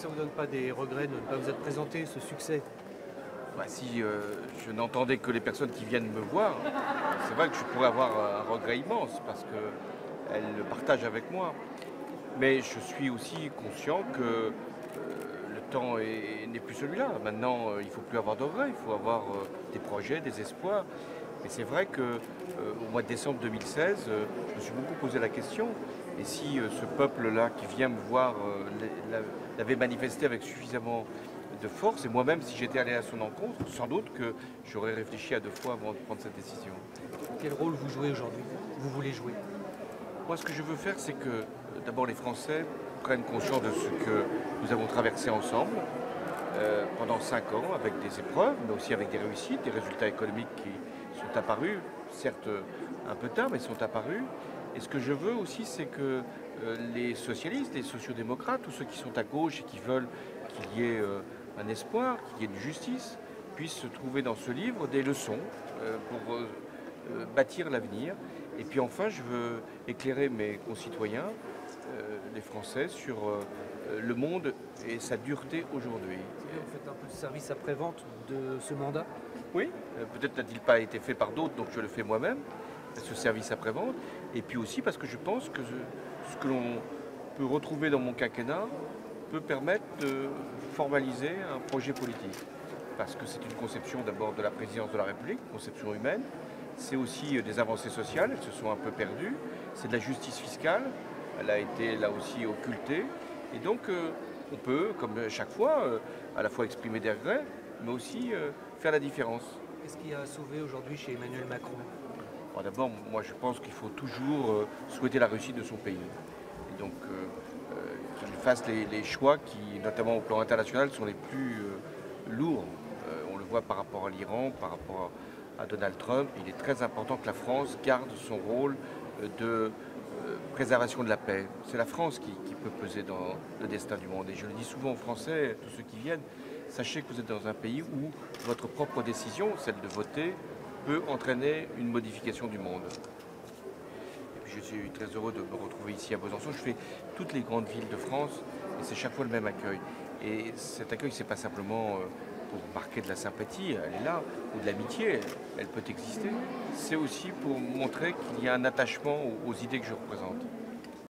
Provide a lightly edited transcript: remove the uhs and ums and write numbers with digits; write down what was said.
ça vous donne pas des regrets de ne pas vous être présenté, ce succès? Bah, si je n'entendais que les personnes qui viennent me voir, c'est vrai que je pourrais avoir un regret immense parce qu'elles le partagent avec moi. Mais je suis aussi conscient que le temps n'est plus celui-là. Maintenant, il ne faut plus avoir de regrets, il faut avoir des projets, des espoirs. Et c'est vrai qu'au mois de décembre 2016, je me suis beaucoup posé la question. Et si ce peuple-là qui vient me voir l'avait manifesté avec suffisamment de force, et moi-même, si j'étais allé à son encontre, sans doute que j'aurais réfléchi à deux fois avant de prendre cette décision. Quel rôle vous jouez aujourd'hui? Vous voulez jouer? Moi, ce que je veux faire, c'est que d'abord les Français prennent conscience de ce que nous avons traversé ensemble pendant 5 ans, avec des épreuves, mais aussi avec des réussites, des résultats économiques qui sont apparus, certes un peu tard, mais sont apparus. Et ce que je veux aussi, c'est que les socialistes, les sociodémocrates, tous ceux qui sont à gauche et qui veulent qu'il y ait un espoir, qu'il y ait une justice, puissent se trouver dans ce livre des leçons pour bâtir l'avenir. Et puis enfin, je veux éclairer mes concitoyens, les Français, sur le monde et sa dureté aujourd'hui. Vous faites un peu de service après-vente de ce mandat? Oui, peut-être n'a-t-il pas été fait par d'autres, donc je le fais moi-même, ce service après-vente. Et puis aussi parce que je pense que ce que l'on peut retrouver dans mon quinquennat peut permettre de formaliser un projet politique. Parce que c'est une conception d'abord de la présidence de la République, conception humaine. C'est aussi des avancées sociales, elles se sont un peu perdues. C'est de la justice fiscale, elle a été là aussi occultée. Et donc on peut, comme chaque fois, à la fois exprimer des regrets, mais aussi faire la différence. Qu'est-ce qui a sauvé aujourd'hui chez Emmanuel Macron? Bon, d'abord, moi je pense qu'il faut toujours souhaiter la réussite de son pays. Et donc qu'il fasse les choix qui, notamment au plan international, sont les plus lourds. On le voit par rapport à l'Iran, par rapport à Donald Trump. Il est très important que la France garde son rôle de préservation de la paix. C'est la France qui peut peser dans le destin du monde. Et je le dis souvent aux Français, tous ceux qui viennent, sachez que vous êtes dans un pays où votre propre décision, celle de voter, peut entraîner une modification du monde. Et puis je suis très heureux de me retrouver ici à Besançon. Je fais toutes les grandes villes de France et c'est chaque fois le même accueil. Et cet accueil, c'est pas simplement pour marquer de la sympathie, elle est là, ou de l'amitié, elle peut exister. C'est aussi pour montrer qu'il y a un attachement aux idées que je représente.